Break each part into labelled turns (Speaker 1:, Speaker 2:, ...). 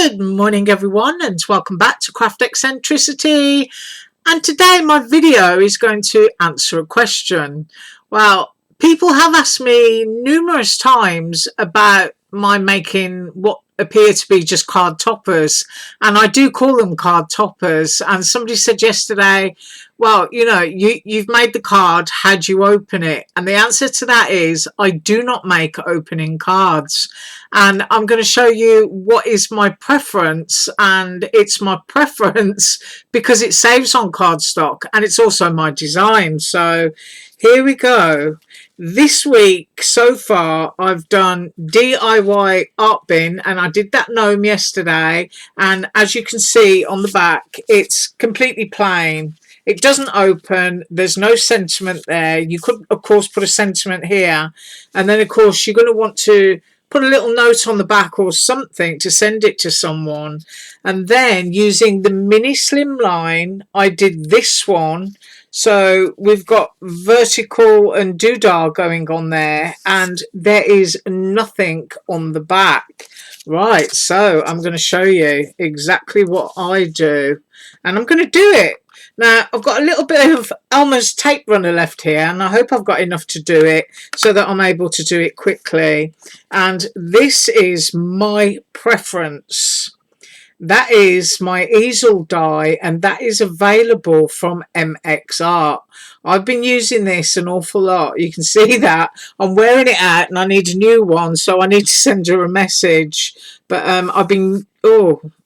Speaker 1: Good morning everyone, and welcome back to Craft Eccentricity. And today my video is going to answer a question. Well, people have asked me numerous times about my making what appear to be just card toppers, and I do call them card toppers. And somebody said yesterday, well, you've made the card, how do you open it? And the answer to that is I do not make opening cards. And I'm going to show you what is my preference, and it's my preference because it saves on cardstock and it's also my design. So here we go. This week so far I've done DIY art bin, and I did that gnome yesterday, and as you can see on the back it's completely plain. It doesn't open, there's no sentiment there. You could of course put a sentiment here, and then of course you're going to want to put a little note on the back or something to send it to someone. And then using the mini slimline, I did this one. So we've got vertical and doodah going on there, and there is nothing on the back. Right, so I'm going to show you exactly what I do, and I'm going to do it. Now, I've got a little bit of Elmer's tape runner left here, and I hope I've got enough to do it so that I'm able to do it quickly. And this is my preference. That is my easel die, and that is available from MX Art. I've been using this an awful lot. You can see that. I'm wearing it out and I need a new one, so I need to send her a message. But I've been,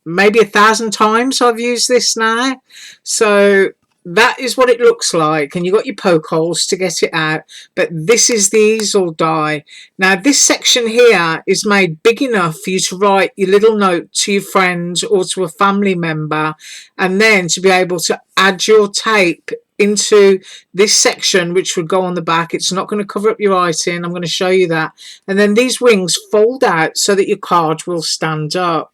Speaker 1: maybe 1,000 times I've used this now. So that is what it looks like, and you've got your poke holes to get it out. But this is the easel die. Now this section here is made big enough for you to write your little note to your friends or to a family member, and then to be able to add your tape into this section, which would go on the back. It's not going to cover up your writing. I'm going to show you that. And then these wings fold out so that your card will stand up.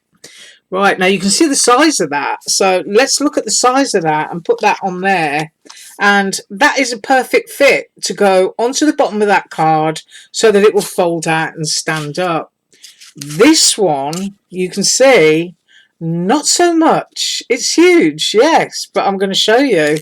Speaker 1: Right, now you can see the size of that. So let's look at the size of that and put that on there. And that is a perfect fit to go onto the bottom of that card so that it will fold out and stand up. This one, you can see, not so much. It's huge, yes, but I'm going to show you.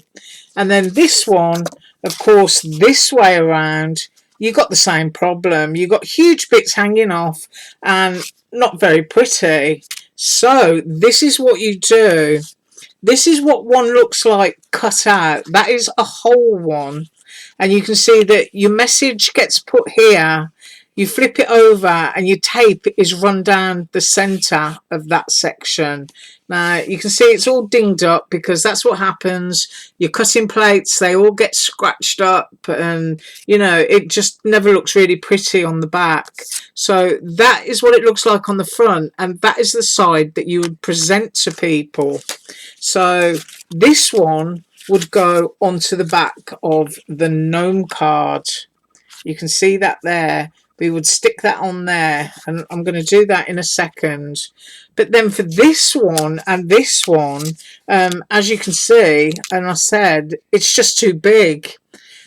Speaker 1: And then this one, of course, this way around, you got the same problem. You got huge bits hanging off and not very pretty. So this is what you do. This is what one looks like cut out. That is a whole one. And you can see that your message gets put here. You flip it over and your tape is run down the center of that section. Now you can see it's all dinged up because that's what happens. Your cutting plates, they all get scratched up, and it just never looks really pretty on the back. So that is what it looks like on the front, and that is the side that you would present to people. So this one would go onto the back of the gnome card. You can see that there. We would stick that on there, and I'm going to do that in a second. But then for this one and this one, as you can see, and I said, it's just too big.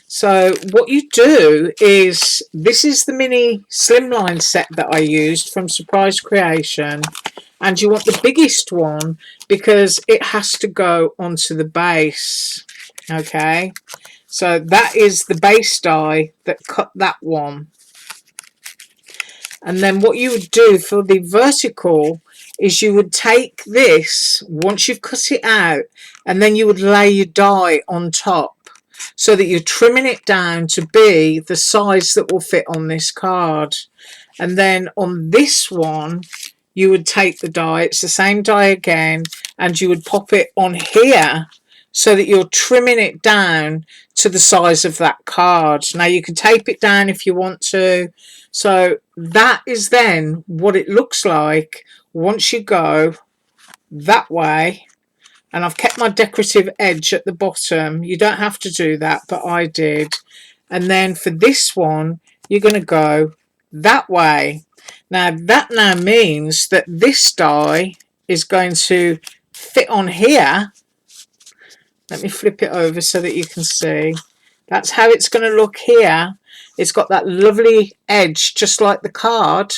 Speaker 1: So what you do is, this is the mini slimline set that I used from Surprise Creation, and you want the biggest one because it has to go onto the base. Okay, so that is the base die that cut that one. And then what you would do for the vertical is you would take this, once you've cut it out, and then you would lay your die on top so that you're trimming it down to be the size that will fit on this card. And then on this one, you would take the die, it's the same die again, and you would pop it on here so that you're trimming it down to the size of that card. Now you can tape it down if you want to. So that is then what it looks like once you go that way. And I've kept my decorative edge at the bottom. You don't have to do that, but I did. And then for this one, you're going to go that way. Now that now means that this die is going to fit on here. Let me flip it over so that you can see. That's how it's going to look here. It's got that lovely edge just like the card.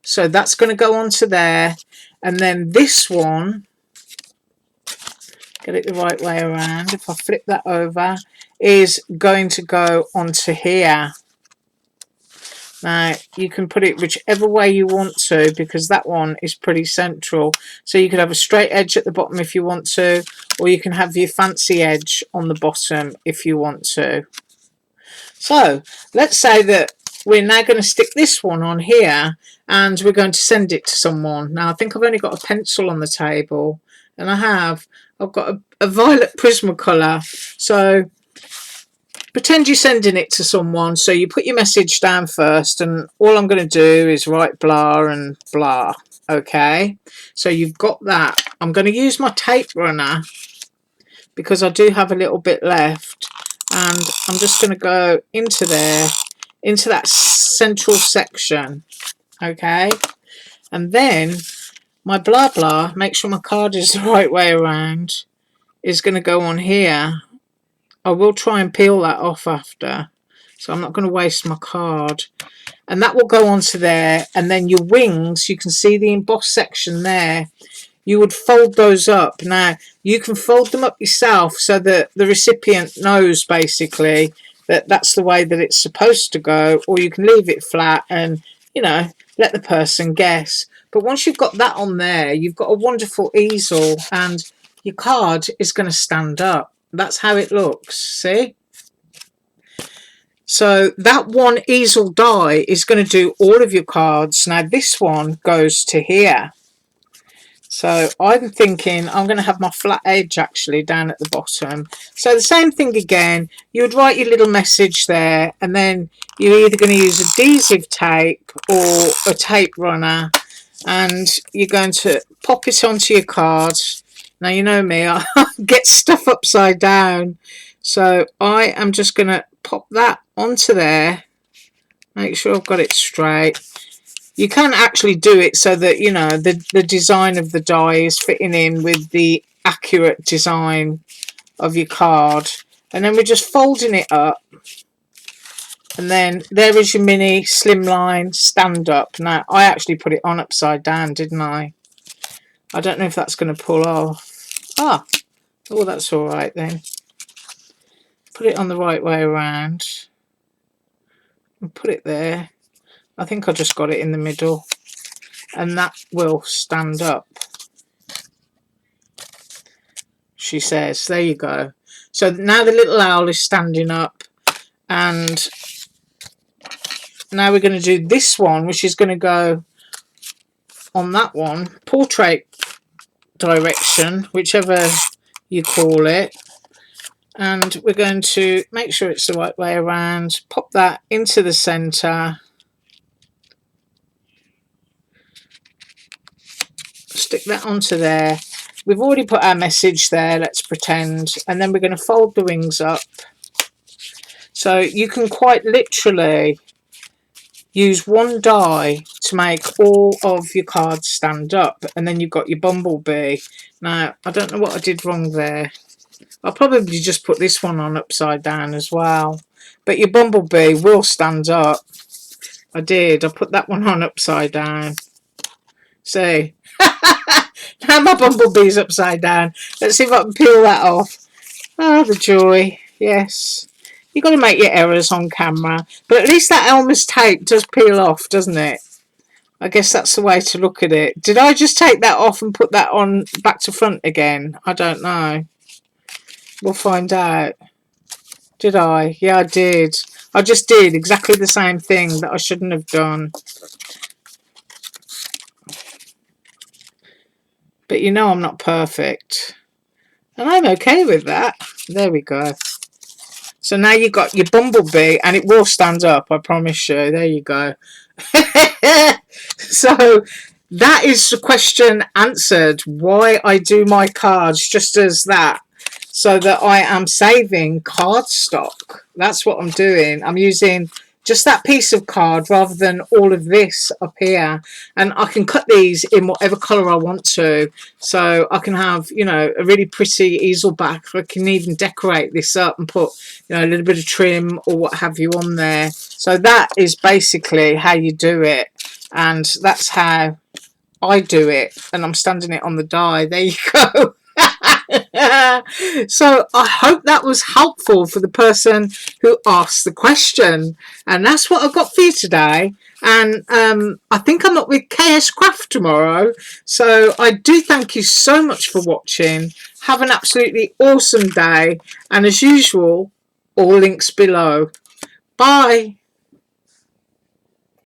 Speaker 1: So that's going to go onto there. And then this one, get it the right way around, if I flip that over, is going to go onto here. Now, you can put it whichever way you want to, because that one is pretty central. So you could have a straight edge at the bottom if you want to, or you can have your fancy edge on the bottom if you want to. So let's say that we're now going to stick this one on here, and we're going to send it to someone. Now, I think I've only got a pencil on the table, and I've got a violet Prismacolor. So pretend you're sending it to someone. So you put your message down first, and all I'm going to do is write blah and blah. Okay, so you've got that. I'm going to use my tape runner because I do have a little bit left, and I'm just going to go into there, into that central section. Okay, and then my blah blah, make sure my card is the right way around, is going to go on here. I will try and peel that off after, so I'm not going to waste my card. And that will go onto there, and then your wings, you can see the embossed section there. You would fold those up. Now, you can fold them up yourself so that the recipient knows basically that that's the way that it's supposed to go, or you can leave it flat and, you know, let the person guess. But once you've got that on there, you've got a wonderful easel, and your card is going to stand up. That's how it looks, see? So that one easel die is going to do all of your cards. Now this one goes to here. So I'm thinking I'm going to have my flat edge actually down at the bottom. So the same thing again, you would write your little message there, and then you're either going to use adhesive tape or a tape runner, and you're going to pop it onto your card. Now, you know me, I get stuff upside down. So I am just going to pop that onto there. Make sure I've got it straight. You can actually do it so that, you know, the design of the die is fitting in with the accurate design of your card. And then we're just folding it up. And then there is your mini slimline stand up. Now, I actually put it on upside down, didn't I? I don't know if that's going to pull off. Ah, oh, that's all right then. Put it on the right way around and put it there. I think I just got it in the middle, and that will stand up, she says. There you go. So now the little owl is standing up, and now we're going to do this one, which is going to go on that one, portrait direction, whichever you call it. And we're going to make sure it's the right way around, pop that into the center, stick that onto there. We've already put our message there, let's pretend, and then we're going to fold the wings up. So you can quite literally use one die to make all of your cards stand up, and then you've got your bumblebee. Now, I don't know what I did wrong there. I'll probably just put this one on upside down as well. But your bumblebee will stand up. I did. I put that one on upside down. See? Now my bumblebee's upside down. Let's see if I can peel that off. Oh, the joy. Yes. You've got to make your errors on camera. But at least that Elmer's tape does peel off, doesn't it? I guess that's the way to look at it. Did I just take that off and put that on back to front again? I don't know. We'll find out. Did I? Yeah, I did. I just did exactly the same thing that I shouldn't have done. But you know I'm not perfect. And I'm okay with that. There we go. So now you've got your bumblebee, and it will stand up, I promise you. There you go. So that is the question answered. Why I do my cards just as that. So that I am saving card stock. That's what I'm doing. I'm using just that piece of card rather than all of this up here. And I can cut these in whatever colour I want to. So I can have, you know, a really pretty easel back. I can even decorate this up and put, you know, a little bit of trim or what have you on there. So that is basically how you do it. And that's how I do it, and I'm standing it on the die. There you go. So I hope that was helpful for the person who asked the question, and that's what I've got for you today. And I think I'm up with KS Craft tomorrow, so I do thank you so much for watching. Have an absolutely awesome day, and as usual, all links below. Bye.